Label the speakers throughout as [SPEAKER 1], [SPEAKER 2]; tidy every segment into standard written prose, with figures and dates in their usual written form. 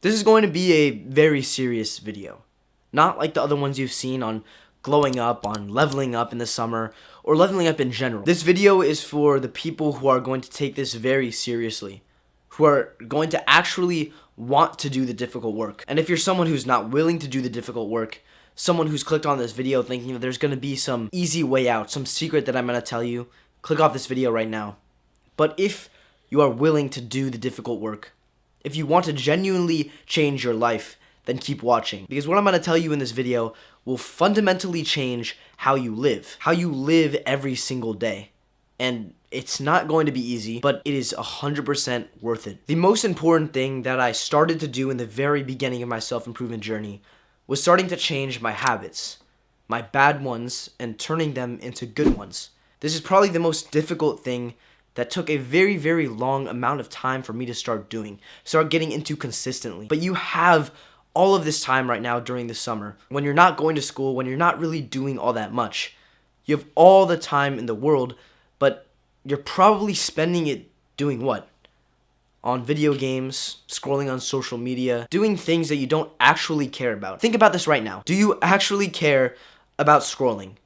[SPEAKER 1] This is going to be a very serious video. Not like the other ones you've seen on glowing up, on leveling up in the summer, or leveling up in general. This video is for the people who are going to take this very seriously, who are going to actually want to do the difficult work. And if you're someone who's not willing to do the difficult work, someone who's clicked on this video thinking that there's going to be some easy way out, some secret that I'm going to tell you, click off this video right now. But if you are willing to do the difficult work, if you want to genuinely change your life, then keep watching. Because what I'm going to tell you in this video will fundamentally change how you live every single day. And it's not going to be easy, but it is 100% worth it. The most important thing that I started to do in the very beginning of my self-improvement journey was starting to change my habits, my bad ones, and turning them into good ones. This is probably the most difficult thing that took a very, very long amount of time for me to start getting into consistently. But you have all of this time right now during the summer, when you're not going to school, when you're not really doing all that much. You have all the time in the world, but you're probably spending it doing what? On video games, scrolling on social media, doing things that you don't actually care about. Think about this right now. Do you actually care about scrolling?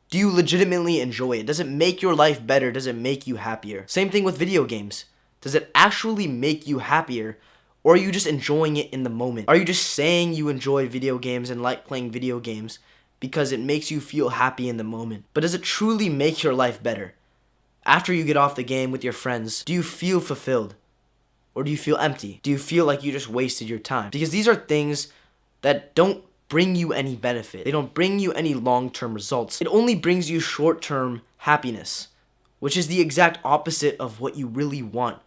[SPEAKER 1] Do you legitimately enjoy it? Does it make your life better? Does it make you happier? Same thing with video games. Does it actually make you happier? Or are you just enjoying it in the moment? Are you just saying you enjoy video games and like playing video games because it makes you feel happy in the moment? But does it truly make your life better? After you get off the game with your friends, do you feel fulfilled? Or do you feel empty? Do you feel like you just wasted your time? Because these are things that don't bring you any benefit. They don't bring you any long-term results. It only brings you short-term happiness, which is the exact opposite of what you really want.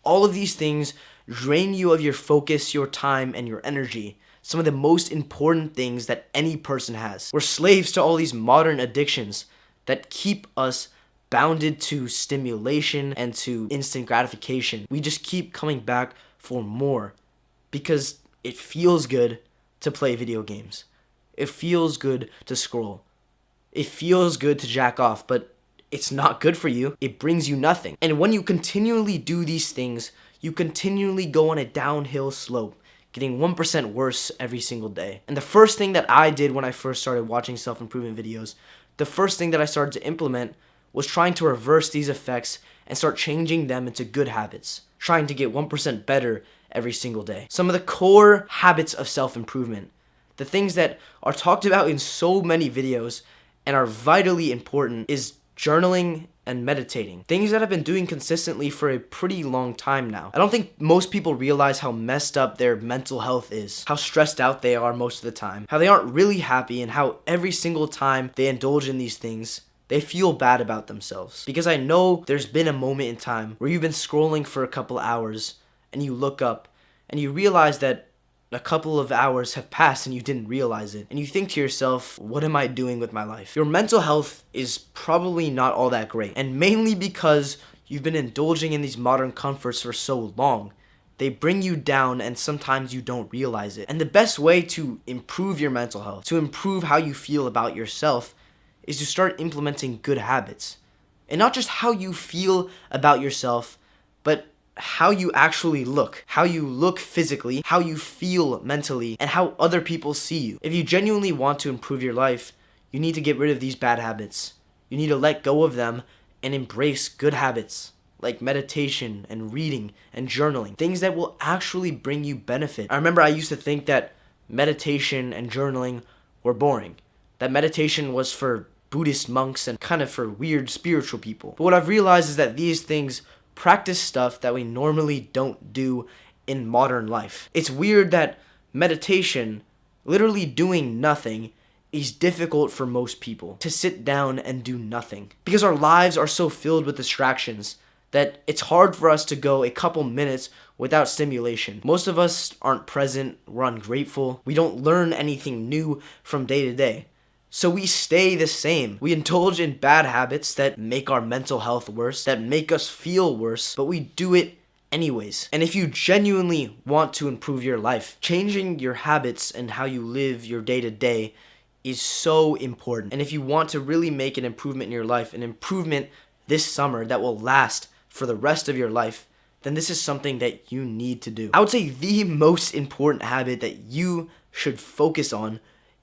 [SPEAKER 1] All of these things drain you of your focus, your time, and your energy. Some of the most important things that any person has. We're slaves to all these modern addictions that keep us bounded to stimulation and to instant gratification. We just keep coming back for more because it feels good to play video games. It feels good to scroll. It feels good to jack off, but it's not good for you. It brings you nothing. And when you continually do these things, you continually go on a downhill slope, getting 1% worse every single day. And the first thing that I did when I first started watching self-improvement videos, the first thing that I started to implement was trying to reverse these effects and start changing them into good habits, trying to get 1% better every single day. Some of the core habits of self-improvement, the things that are talked about in so many videos and are vitally important, is journaling and meditating. Things that I've been doing consistently for a pretty long time now. I don't think most people realize how messed up their mental health is, how stressed out they are most of the time, how they aren't really happy, and how every single time they indulge in these things, they feel bad about themselves. Because I know there's been a moment in time where you've been scrolling for a couple hours and you look up and you realize that a couple of hours have passed and you didn't realize it. And you think to yourself, what am I doing with my life? Your mental health is probably not all that great. And mainly because you've been indulging in these modern comforts for so long. They bring you down and sometimes you don't realize it. And the best way to improve your mental health, to improve how you feel about yourself, is to start implementing good habits. And not just how you feel about yourself, but how you actually look. How you look physically, how you feel mentally, and how other people see you. If you genuinely want to improve your life, you need to get rid of these bad habits. You need to let go of them and embrace good habits, like meditation and reading and journaling. Things that will actually bring you benefit. I remember I used to think that meditation and journaling were boring. That meditation was for Buddhist monks and kind of for weird spiritual people. But what I've realized is that these things practice stuff that we normally don't do in modern life. It's weird that meditation, literally doing nothing, is difficult for most people. To sit down and do nothing. Because our lives are so filled with distractions that it's hard for us to go a couple minutes without stimulation. Most of us aren't present, we're ungrateful, we don't learn anything new from day to day. So we stay the same. We indulge in bad habits that make our mental health worse, that make us feel worse, but we do it anyways. And if you genuinely want to improve your life, changing your habits and how you live your day-to-day is so important. And if you want to really make an improvement in your life, an improvement this summer that will last for the rest of your life, then this is something that you need to do. I would say the most important habit that you should focus on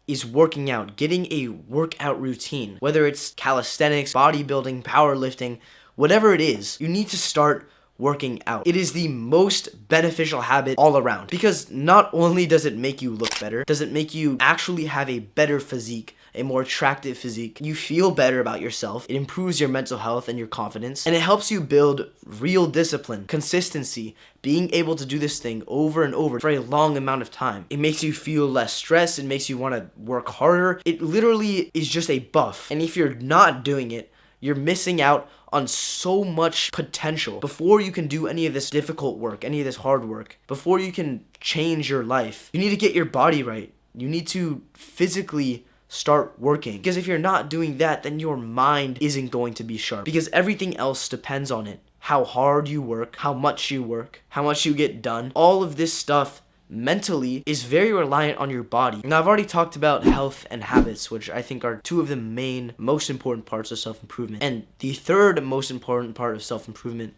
[SPEAKER 1] is working out, getting a workout routine. Whether it's calisthenics, bodybuilding, powerlifting, whatever it is, you need to start working out. It is the most beneficial habit all around, because not only does it make you look better, does it make you actually have a better physique, a more attractive physique. You feel better about yourself. It improves your mental health and your confidence, and it helps you build real discipline, consistency, being able to do this thing over and over for a long amount of time. It makes you feel less stressed. It makes you want to work harder. It literally is just a buff. And if you're not doing it, you're missing out on so much potential. Before you can do any of this difficult work, any of this hard work, before you can change your life, you need to get your body right. You need to physically start working. Because if you're not doing that, then your mind isn't going to be sharp. Because everything else depends on it. How hard you work, how much you get done. All of this stuff mentally is very reliant on your body. Now, I've already talked about health and habits, which I think are two of the main, most important parts of self-improvement. And the third most important part of self-improvement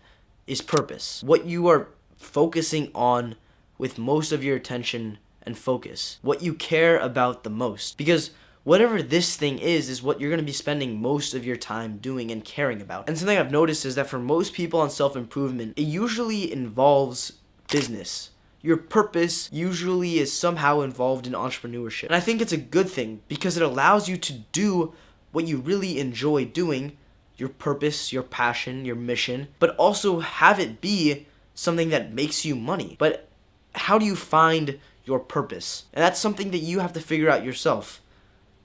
[SPEAKER 1] is purpose. What you are focusing on with most of your attention and focus. What you care about the most. Because whatever this thing is what you're going to be spending most of your time doing and caring about. And something I've noticed is that for most people on self-improvement, it usually involves business. Your purpose usually is somehow involved in entrepreneurship. And I think it's a good thing because it allows you to do what you really enjoy doing, your purpose, your passion, your mission, but also have it be something that makes you money. But how do you find your purpose? And that's something that you have to figure out yourself.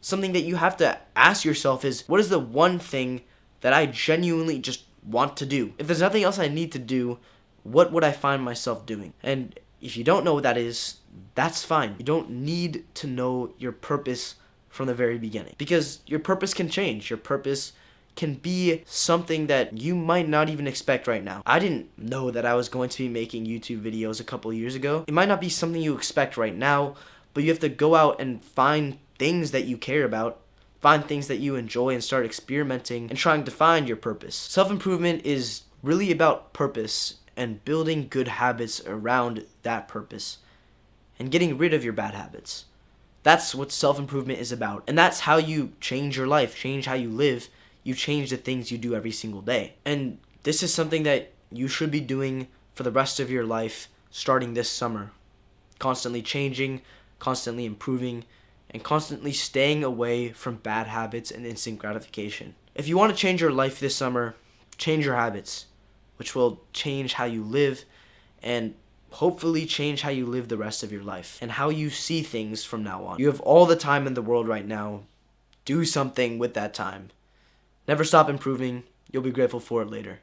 [SPEAKER 1] Something that you have to ask yourself is, what is the one thing that I genuinely just want to do? If there's nothing else I need to do, what would I find myself doing? And if you don't know what that is, that's fine. You don't need to know your purpose from the very beginning, because your purpose can change. Your purpose can be something that you might not even expect right now. I didn't know that I was going to be making YouTube videos a couple years ago. It might not be something you expect right now, but you have to go out and find things that you care about, find things that you enjoy, and start experimenting and trying to find your purpose. Self-improvement is really about purpose and building good habits around that purpose and getting rid of your bad habits. That's what self-improvement is about. And that's how you change your life, change how you live. You change the things you do every single day. And this is something that you should be doing for the rest of your life starting this summer. Constantly changing, constantly improving, and constantly staying away from bad habits and instant gratification. If you want to change your life this summer, change your habits, which will change how you live and hopefully change how you live the rest of your life and how you see things from now on. You have all the time in the world right now. Do something with that time. Never stop improving. You'll be grateful for it later.